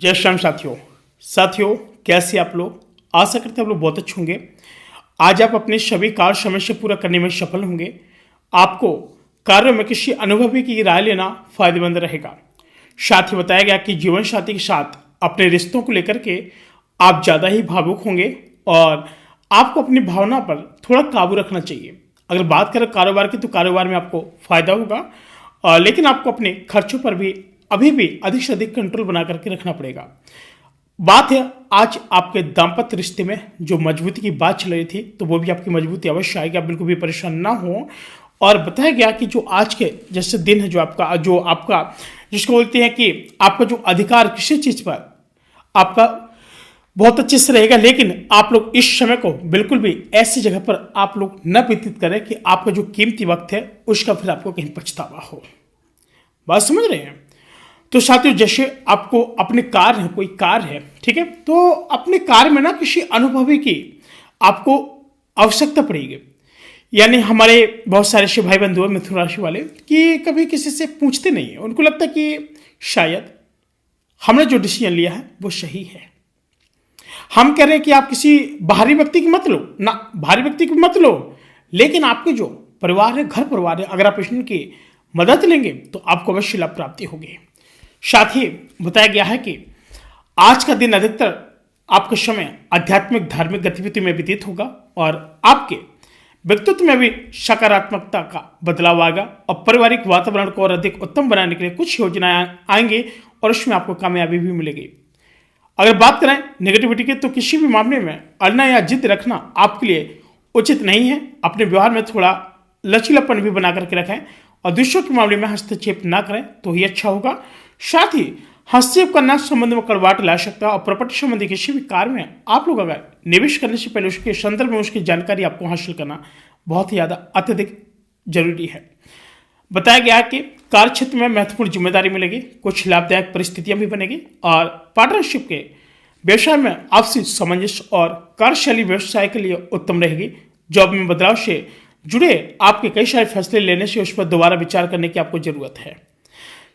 जय श्री राम साथियों कैसे आप लोग। आशा करते हैं आप लोग बहुत अच्छे होंगे। आज आप अपने सभी कार्य समय से पूरा करने में सफल होंगे। आपको कार्यों में किसी अनुभवी की राय लेना फायदेमंद रहेगा। साथ ही बताया गया कि जीवन साथी के साथ अपने रिश्तों को लेकर के आप ज़्यादा ही भावुक होंगे और आपको अपनी भावना पर थोड़ा काबू रखना चाहिए। अगर बात करें कारोबार की तो कारोबार में आपको फायदा होगा, लेकिन आपको अपने खर्चों पर भी अभी भी अधिक से अधिक कंट्रोल बना करके रखना पड़ेगा। बात है आज आपके दाम्पत्य रिश्ते में जो मजबूती की बात चल रही थी, तो वो भी आपकी मजबूती अवश्य आएगी। आप बिल्कुल भी परेशान ना हो। और बताया गया कि जो आज के जैसे दिन है, जो आपका जिसको बोलते हैं कि आपका जो अधिकार किसी चीज पर आपका बहुत अच्छे से रहेगा, लेकिन आप लोग इस समय को बिल्कुल भी ऐसी जगह पर आप लोग न व्यतीत करें कि आपका जो कीमती वक्त है उसका फिर आपको कहीं पछतावा हो। बात समझ रहे हैं? तो साथियों, जैसे आपको अपने कार है, कोई कार है, ठीक है, तो अपने कार में ना किसी अनुभवी की आपको आवश्यकता पड़ेगी। यानी हमारे बहुत सारे ऐसे भाई बंधु हैं मिथुन राशि वाले कि कभी किसी से पूछते नहीं है। उनको लगता है कि शायद हमने जो डिसीजन लिया है वो सही है। हम कह रहे हैं कि आप किसी बाहरी व्यक्ति की मत लो ना, बाहरी व्यक्ति की मत लो, लेकिन आपके जो परिवार है, घर परिवार है, अगर आप इनकी मदद लेंगे तो आपको अवश्य लाभ प्राप्ति होगी। साथ ही बताया गया है कि आज का दिन अधिकतर आपका समय आध्यात्मिक धार्मिक गतिविधि में व्यतीत होगा और आपके व्यक्तित्व में भी सकारात्मकता का बदलाव आएगा और पारिवारिक वातावरण को और अधिक उत्तम बनाने के लिए कुछ योजनाएं आएंगी और उसमें आपको कामयाबी भी मिलेगी। अगर बात करें नेगेटिविटी की, तो किसी भी मामले में अड़ना या जिद रखना आपके लिए उचित नहीं है। अपने व्यवहार में थोड़ा लचीलापन भी बना करके रखें और दूसरों के मामले में हस्तक्षेप ना करें तो ही अच्छा होगा। साथ ही हस्तक्षेप करना संबंध में कड़वाहट ला सकता है और प्रॉपर्टी संबंधी किसी भी कार्य में आप लोग अगर निवेश करने से पहले उसके संदर्भ में उसकी जानकारी आपको हासिल करना बहुत ही ज़्यादा अत्यधिक जरूरी है। बताया गया है कि कार्य क्षेत्र में महत्वपूर्ण जिम्मेदारी मिलेगी, कुछ लाभदायक परिस्थितियां भी बनेगी और पार्टनरशिप के व्यवसाय में आपसी सामंजस्य और कार्यशैली व्यवसाय के लिए उत्तम रहेगी। जॉब में बदलाव से जुड़े आपके कई सारे फैसले लेने से उस पर दोबारा विचार करने की आपको जरूरत है।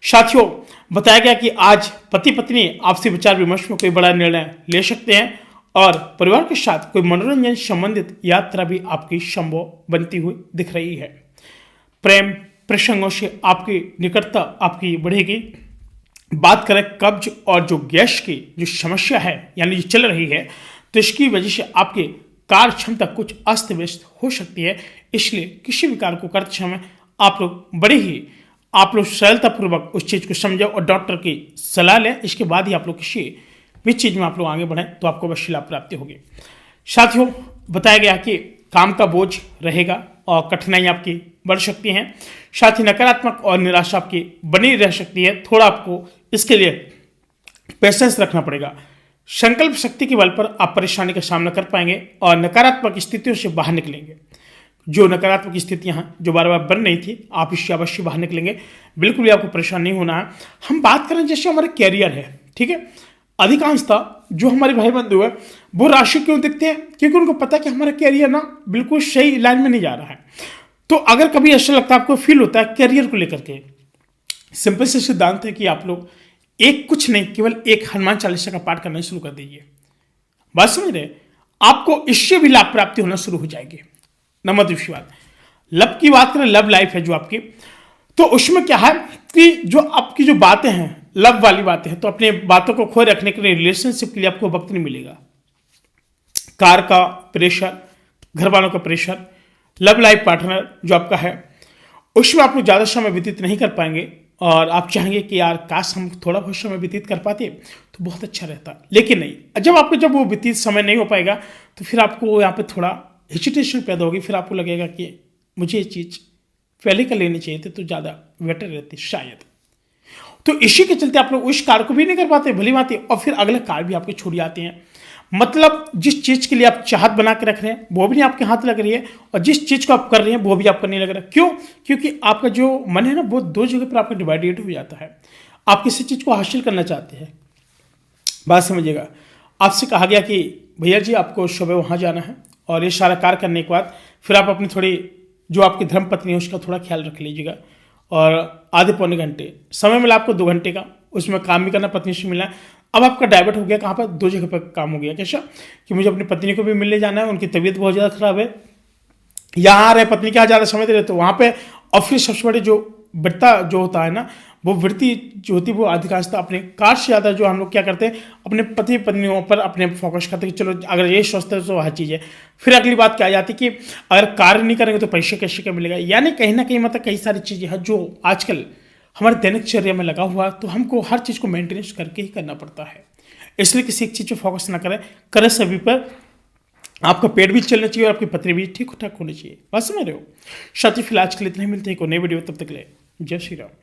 साथियों, बताया गया कि आज पति पत्नी आपसी विचार विमर्श में कोई बड़ा निर्णय ले सकते हैं और परिवार के साथ कोई मनोरंजन संबंधित यात्रा भी आपकी संभव बनती हुई दिख रही है। प्रेम प्रसंगों से आपकी निकटता आपकी बढ़ेगी। बात करें कब्ज और जो गैस की जो समस्या है यानी जो चल रही है, तो इसकी वजह से आपकी कार्य क्षमता कुछ अस्त व्यस्त हो सकती है। इसलिए किसी भी कार्य को करते समय आप लोग सरलतापूर्वक उस चीज़ को समझो और डॉक्टर की सलाह लें। इसके बाद ही आप लोग किसी भी चीज़ में आप लोग आगे बढ़ें तो आपको अवश्य लाभ प्राप्ति होगी। साथियों, बताया गया कि काम का बोझ रहेगा और कठिनाई आपकी बढ़ सकती हैं। साथ ही नकारात्मक और निराशा आपकी बनी रह सकती है। थोड़ा आपको इसके लिए पेशेंस रखना पड़ेगा। संकल्प शक्ति के बल पर आप परेशानी का सामना कर पाएंगे और नकारात्मक स्थितियों से बाहर निकलेंगे। जो नकारात्मक स्थितियां हैं जो बार बार बन रही थी, आप इससे अवश्य बाहर निकलेंगे। बिल्कुल भी आपको परेशान नहीं होना है। हम बात करें जैसे हमारे कैरियर है, ठीक है, अधिकांशतः जो हमारे भाई बंधु है वो राशि क्यों दिखते हैं? क्योंकि उनको पता है कि हमारा कैरियर ना बिल्कुल सही लाइन में नहीं जा रहा है। तो अगर कभी ऐसा लगता है, आपको फील होता है कैरियर को लेकर के, सिंपल से सिद्धांत है कि आप लोग कुछ नहीं, केवल एक हनुमान चालीसा का पाठ करना शुरू कर दीजिए। बात समझ रहे? आपको इससे भी लाभ प्राप्ति होना शुरू हो जाएगी। नंबर दूसरी बात, लव की बात करें, लव लाइफ है जो आपकी, तो उसमें क्या है कि जो आपकी जो बातें हैं, लव वाली बातें हैं, तो अपने बातों को खोए रखने के लिए, रिलेशनशिप के लिए आपको वक्त नहीं मिलेगा। कार का प्रेशर, घर वालों का प्रेशर, लव लाइफ पार्टनर जो आपका है उसमें आप लोग ज़्यादा समय व्यतीत नहीं कर पाएंगे और आप चाहेंगे कि यार काश हम थोड़ा बहुत समय व्यतीत कर पाते तो बहुत अच्छा रहता, लेकिन नहीं। जब वो व्यतीत समय नहीं हो पाएगा तो फिर आपको यहाँ पे थोड़ा हेजिटेशन पैदा होगी। फिर आपको लगेगा कि मुझे ये चीज़ पहले कर लेनी चाहिए थी तो ज़्यादा बेटर रहती शायद। तो इसी के चलते आप लोग उस कार्य को भी नहीं कर पाते भली भांति और फिर अगले कार्य भी आपके छूट जाते हैं। मतलब जिस चीज़ के लिए आप चाहत बना के रख रहे हैं वो भी नहीं आपके हाथ लग रही है और जिस चीज़ को आप कर रहे हैं वो भी आपको नहीं लग रहा। क्यों? क्योंकि आपका जो मन है ना वो दो जगह पर आपका डिवाइडेड हो जाता है। आप किसी चीज़ को हासिल करना चाहते हैं, बात समझिएगा, आपसे कहा गया कि भैया जी आपको सुबह वहाँ जाना है और ये सारा कार्य करने के बाद फिर आप अपनी थोड़ी जो आपकी धर्म पत्नी है उसका थोड़ा ख्याल रख लीजिएगा और आधे पौने घंटे समय मिला आपको 2 घंटे का, उसमें काम भी करना, पत्नी से मिलना, अब आपका डाइवर्ट हो गया कहाँ पर, दो जगह पर काम हो गया। कैसा कि मुझे अपनी पत्नी को भी मिलने जाना है, उनकी तबीयत बहुत ज़्यादा खराब है, यहाँ आ रहे पत्नी के यहाँ ज़्यादा समय दे रहे, तो वहाँ पे। और फिर सबसे बड़ी जो वृत्ता जो होता है ना, वो वृत्ति जो होती है वो अधिकांशतः अपने कार्य से ज़्यादा जो हम लोग क्या करते हैं अपने पति पत्नियों पर अपने फोकस करते हैं कि चलो अगर ये स्वस्थ है तो हर चीज़ है। फिर अगली बात क्या आ जाती है कि अगर कार्य नहीं करेंगे तो पैसे कैसे क्या मिलेगा। यानी कहीं ना कहीं मतलब कई सारी चीज़ें हैं जो आजकल हमारे दैनिक चर्या में लगा हुआ है, तो हमको हर चीज़ को मेंटेनेंस करके ही करना पड़ता है। इसलिए किसी एक चीज़ पर फोकस ना करें, करें सभी पर। आपका पेट भी चलना चाहिए और आपकी पत्नी भी ठीक ठाक होनी चाहिए। बात समझ रहे हो। साथी फिलहाल आज के लिए इतना ही, मिलते हैं एक और नई वीडियो, तब तक ले जय श्री राम।